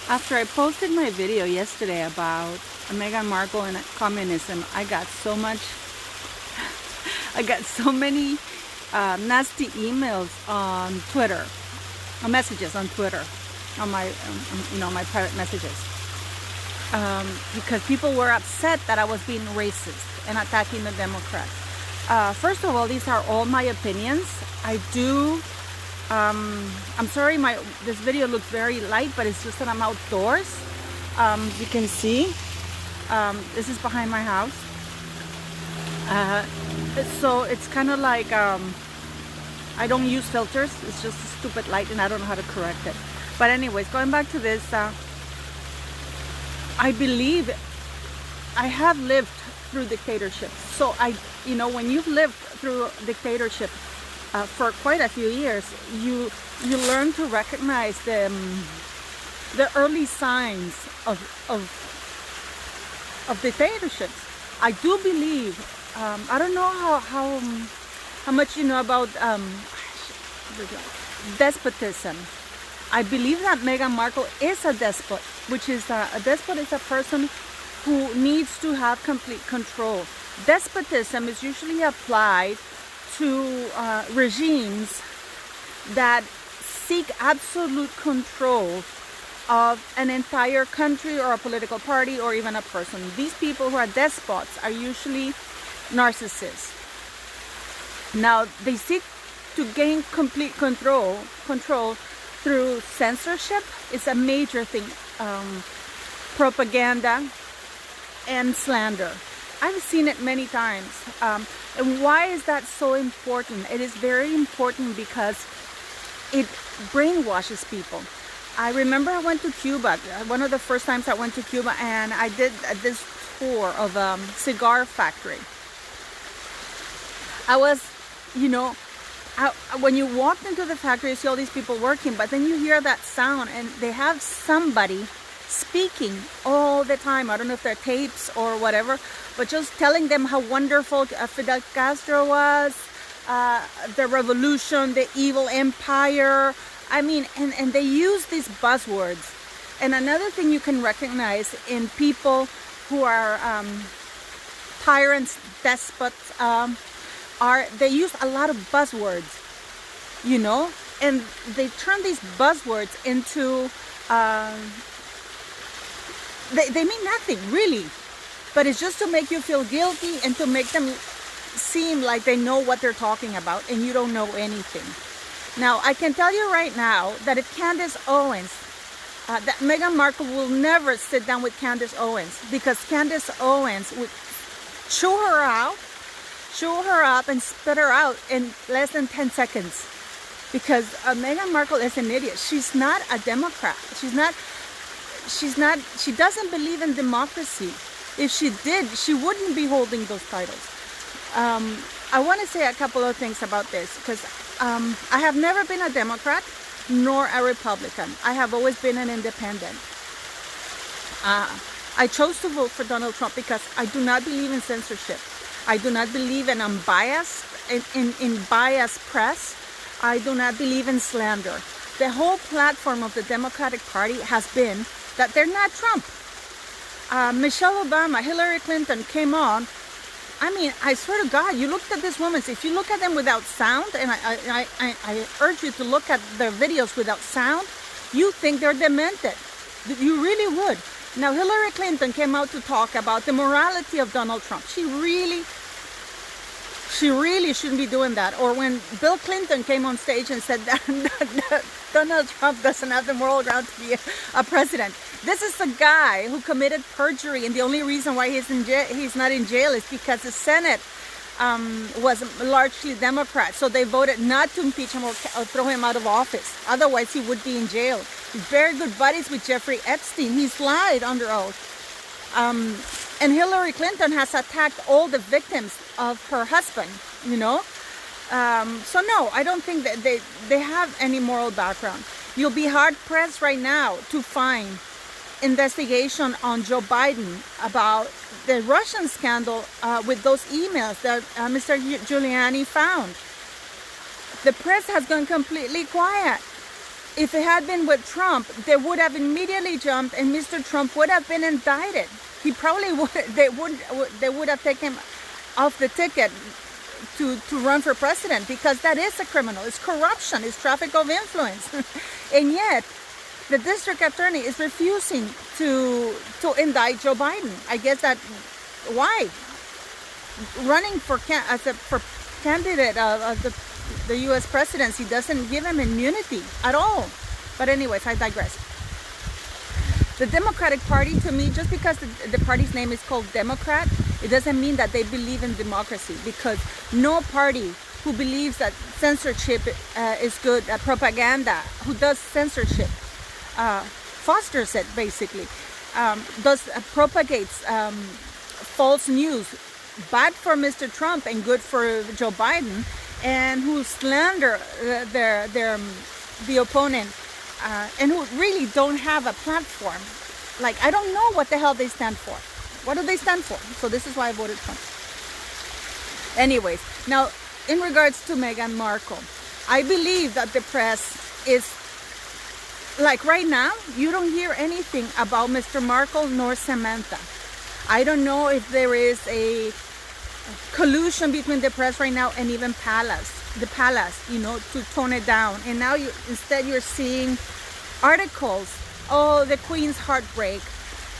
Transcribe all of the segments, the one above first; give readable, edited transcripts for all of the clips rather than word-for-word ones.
After I posted my video yesterday about Meghan Markle and communism, I got so many nasty emails on Twitter, messages on Twitter, on my, my private messages, because people were upset that I was being racist and attacking the Democrats. First of all, these are all my opinions. I do. I'm sorry, this video looks very light, but it's just that I'm outdoors. You can see, this is behind my house. So it's kind of like, I don't use filters. It's just a stupid light and I don't know how to correct it. But anyways, going back to this, I believe I have lived through dictatorship. So when you've lived through dictatorship, for quite a few years, you learn to recognize the early signs of dictatorships. I do believe. I don't know how much you know about despotism. I believe that Meghan Markle is a despot, which is a despot is a person who needs to have complete control. Despotism is usually applied to regimes that seek absolute control of an entire country or a political party or even a person. These people who are despots are usually narcissists. Now, they seek to gain complete control through censorship. It's a major thing. Propaganda and slander. I've seen it many times. And why is that so important? It is very important because it brainwashes people. I remember I went to Cuba, one of the first times I went to Cuba, and I did this tour of a cigar factory. I was, when you walked into the factory, you see all these people working, but then you hear that sound and they have somebody speaking all the time. I don't know if they're tapes or whatever, but just telling them how wonderful Fidel Castro was, the revolution, the evil empire. I mean, and they use these buzzwords. And another thing you can recognize in people who are tyrants, despots, they use a lot of buzzwords, and they turn these buzzwords into they mean nothing really, but it's just to make you feel guilty and to make them seem like they know what they're talking about and you don't know anything. Now, I can tell you right now that if Candace Owens, that Meghan Markle will never sit down with Candace Owens, because Candace Owens would chew her up and spit her out in less than 10 seconds. Because Meghan Markle is an idiot. She's not a Democrat. She doesn't believe in democracy. If she did, she wouldn't be holding those titles. I want to say a couple of things about this, because I have never been a Democrat nor a Republican. I have always been an independent. I chose to vote for Donald Trump because I do not believe in censorship. I do not believe in unbiased, in biased press. I do not believe in slander. The whole platform of the Democratic Party has been that they're not Trump. Michelle Obama, Hillary Clinton came on. I mean, I swear to God, you looked at these women. If you look at them without sound, and I urge you to look at their videos without sound, you think they're demented. You really would. Now, Hillary Clinton came out to talk about the morality of Donald Trump. She really shouldn't be doing that. Or when Bill Clinton came on stage and said that Donald Trump doesn't have the moral ground to be a president. This is a guy who committed perjury, and the only reason why he's not in jail is because the Senate was largely Democrat. So they voted not to impeach him or throw him out of office. Otherwise, he would be in jail. He's very good buddies with Jeffrey Epstein. He's lied under oath. And Hillary Clinton has attacked all the victims of her husband, So no, I don't think that they have any moral background. You'll be hard-pressed right now to find investigation on Joe Biden about the Russian scandal with those emails that Mr. Giuliani found. The press has gone completely quiet. If it had been with Trump, they would have immediately jumped, and Mr. Trump would have been indicted. He probably would. They would have taken him off the ticket to run for president, because that is a criminal. It's corruption. It's traffic of influence, and yet the district attorney is refusing to indict Joe Biden. I guess that why running for candidate of the U.S. presidency doesn't give him immunity at all. But anyways, I digress. The Democratic Party, to me, just because the party's name is called Democrat, it doesn't mean that they believe in democracy, because no party who believes that censorship is good, propaganda, who does censorship, fosters it basically, propagates false news, bad for Mr. Trump and good for Joe Biden, and who slander the opponent, and who really don't have a platform. Like, I don't know what the hell they stand for. What do they stand for? So this is why I voted Trump. Anyways, now in regards to Meghan Markle, I believe that the press is, like right now, you don't hear anything about Mr. Markle nor Samantha. I don't know if there is a collusion between the press right now and even the palace, you know, to tone it down. And now instead you're seeing articles, oh, the Queen's heartbreak.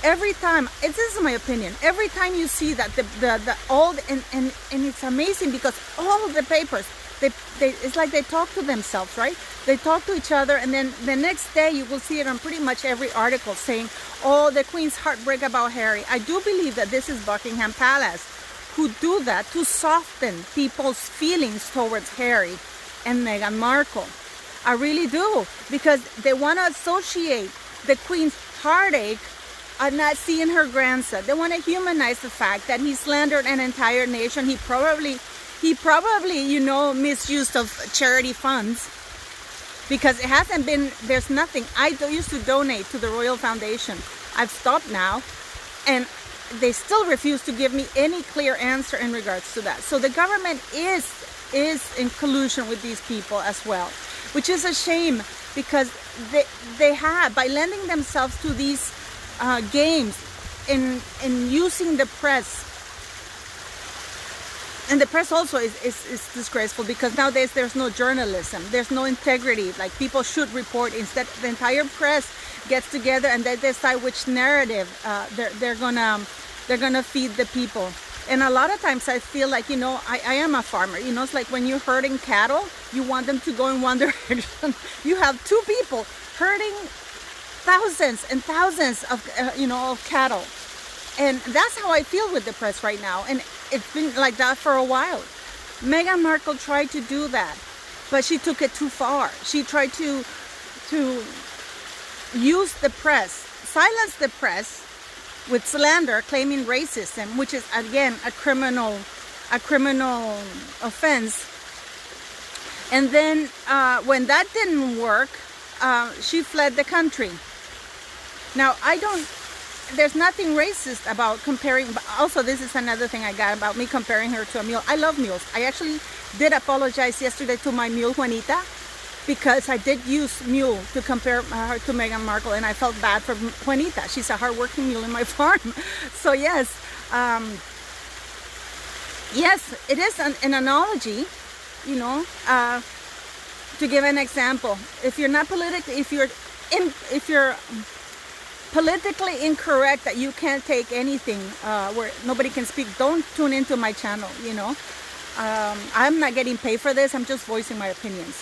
Every time, this is my opinion, every time you see that and it's amazing, because all of the papers, it's like they talk to themselves, right? They talk to each other, and then the next day you will see it on pretty much every article saying, oh, the Queen's heartbreak about Harry. I do believe that this is Buckingham Palace who do that to soften people's feelings towards Harry and Meghan Markle. I really do, because they want to associate the Queen's heartache of not seeing her grandson. They want to humanize the fact that he slandered an entire nation. He probably, you know, misused of charity funds, because it hasn't been, there's nothing. I used to donate to the Royal Foundation. I've stopped now, and they still refuse to give me any clear answer in regards to that. So the government is in collusion with these people as well, which is a shame, because they have, by lending themselves to these games in using the press. And the press also is disgraceful, because nowadays there's no journalism, there's no integrity. Like, people should report. Instead, the entire press gets together and they decide which narrative they're gonna feed the people. And a lot of times I feel like, you know, I am a farmer. You know, it's like when you're herding cattle, you want them to go in one direction. You have two people herding thousands and thousands of of cattle, and that's how I feel with the press right now. And it's been like that for a while. Meghan Markle tried to do that, but she took it too far. She tried to use the press, silence the press with slander, claiming racism, which is again a criminal offense. And then when that didn't work, she fled the country. Now, there's nothing racist about comparing. Also, this is another thing I got about me comparing her to a mule. I love mules. I actually did apologize yesterday to my mule, Juanita, because I did use mule to compare her to Meghan Markle, and I felt bad for Juanita. She's a hardworking mule in my farm. So yes, yes, it is an analogy, you know, to give an example. If you're not if you're politically incorrect, that you can't take anything where nobody can speak, don't tune into my channel, you know. I'm not getting paid for this. I'm just voicing my opinions.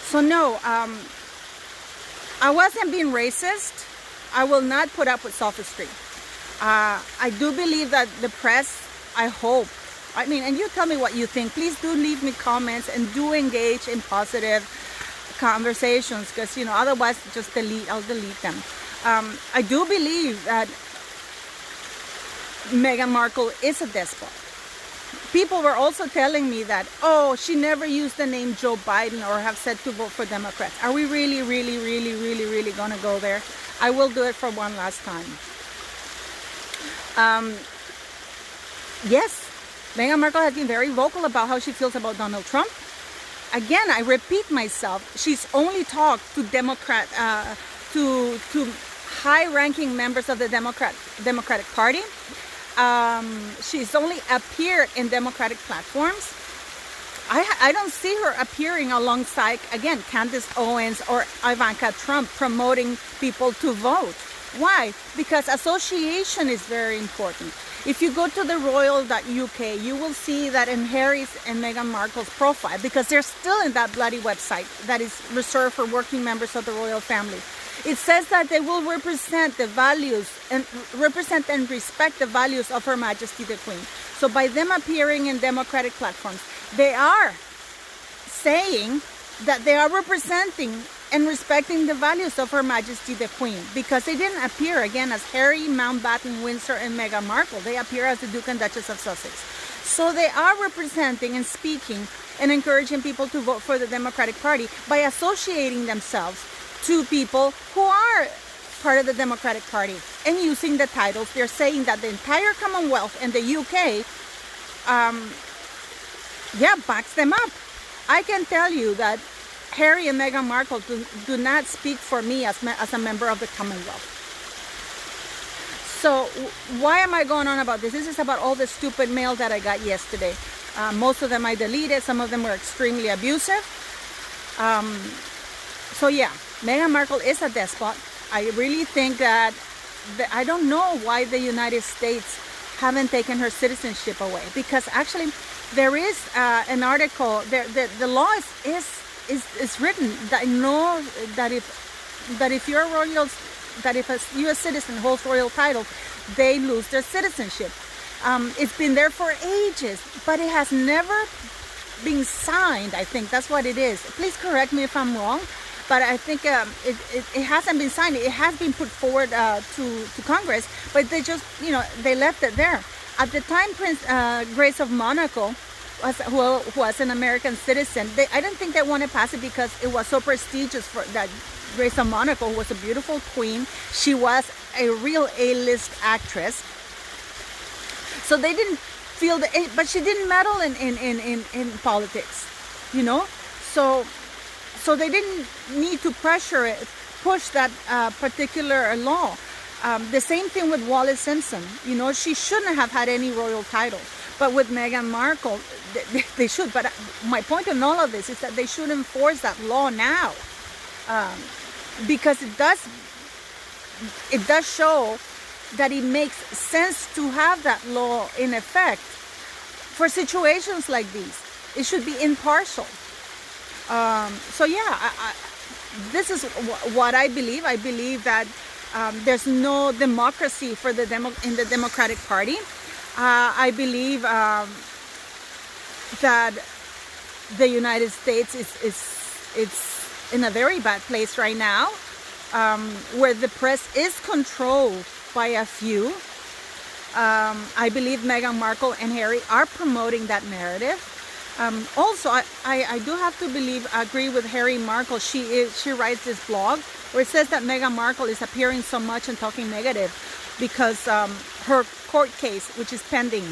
So no, I wasn't being racist. I will not put up with sophistry. I do believe that the press, I hope, I mean, and you tell me what you think. Please do leave me comments and do engage in positive conversations, because, you know, otherwise just I'll delete them. I do believe that Meghan Markle is a despot. People were also telling me that, oh, she never used the name Joe Biden or have said to vote for Democrats. Are we really going to go there? I will do it for one last time. Yes, Meghan Markle has been very vocal about how she feels about Donald Trump. again, I repeat myself, she's only talked to to high-ranking members of the Democratic Party. She's only appeared in Democratic platforms. I don't see her appearing alongside, again, Candace Owens or Ivanka Trump promoting people to vote. Why? Because association is very important. If you go to the royal.uk, you will see that in Harry's and Meghan Markle's profile, because they're still in that bloody website that is reserved for working members of the royal family. It says that they will represent the values and respect the values of Her Majesty the Queen. So by them appearing in Democratic platforms, they are saying that they are representing and respecting the values of Her Majesty the Queen, because they didn't appear again as Harry, Mountbatten, Windsor, and Meghan Markle. They appear as the Duke and Duchess of Sussex. So they are representing and speaking and encouraging people to vote for the Democratic Party by associating themselves to people who are part of the Democratic Party and using the titles. They're saying that the entire Commonwealth and the UK backs them up. I can tell you that Harry and Meghan Markle do not speak for me as a member of the Commonwealth. So why am I going on about this? This is about all the stupid mail that I got yesterday. Most of them I deleted. Some of them were extremely abusive. So yeah, Meghan Markle is a despot. I really think that I don't know why the United States haven't taken her citizenship away, because actually there is an article. The law is written that if you're royal, that if a U.S. citizen holds royal title, they lose their citizenship. It's been there for ages, but it has never been signed. I think that's what it is. Please correct me if I'm wrong, but I think it hasn't been signed. It has been put forward to Congress, but they just, they left it there. At the time, Grace of Monaco, who was an American citizen, I don't think they want to pass it because it was so prestigious for that. Grace of Monaco was a beautiful queen. She was a real A-list actress. So they didn't feel but she didn't meddle in politics, So they didn't need to push that particular law. The same thing with Wallis Simpson. She shouldn't have had any royal title. But with Meghan Markle, they should. But my point in all of this is that they should enforce that law now. Because it does show that it makes sense to have that law in effect for situations like these. It should be impartial. So yeah, this is what I believe. I believe that there's no democracy in the Democratic Party. I believe that the United States is in a very bad place right now, where the press is controlled by a few. I believe Meghan Markle and Harry are promoting that narrative. Also, I do have to agree with Harry Markle. She writes this blog where it says that Meghan Markle is appearing so much and talking negative because her court case, which is pending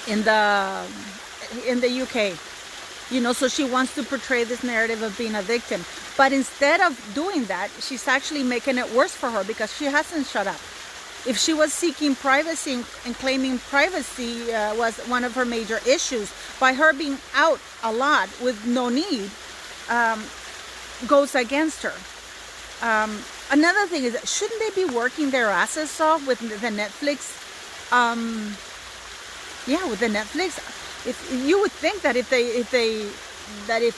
in the UK, so she wants to portray this narrative of being a victim. But instead of doing that, she's actually making it worse for her because she hasn't shut up. If she was seeking privacy and claiming privacy was one of her major issues, by her being out a lot with no need, goes against her. Another thing is, shouldn't they be working their asses off with the Netflix? With the Netflix. If you would think that if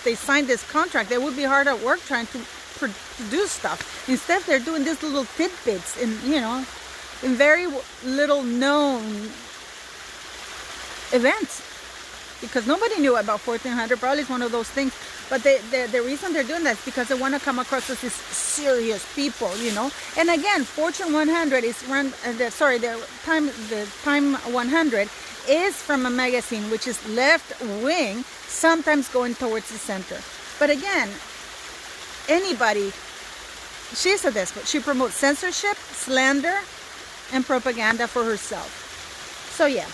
they signed this contract, they would be hard at work trying to produce stuff. Instead, they're doing these little tidbits in very little known events, because nobody knew about 1400. Probably it's one of those things. But the reason they're doing that is because they want to come across as these serious people, And again, Fortune 100 is run. The Time 100 is from a magazine which is left wing, sometimes going towards the center. But again, she's a despot. She promotes censorship, slander, and propaganda for herself. So yeah.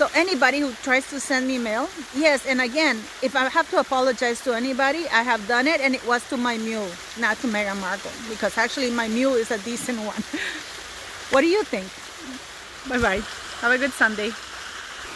So anybody who tries to send me mail, yes, and again, if I have to apologize to anybody, I have done it, and it was to my mule, not to Meghan Markle, because actually my mule is a decent one. What do you think? Bye-bye. Have a good Sunday.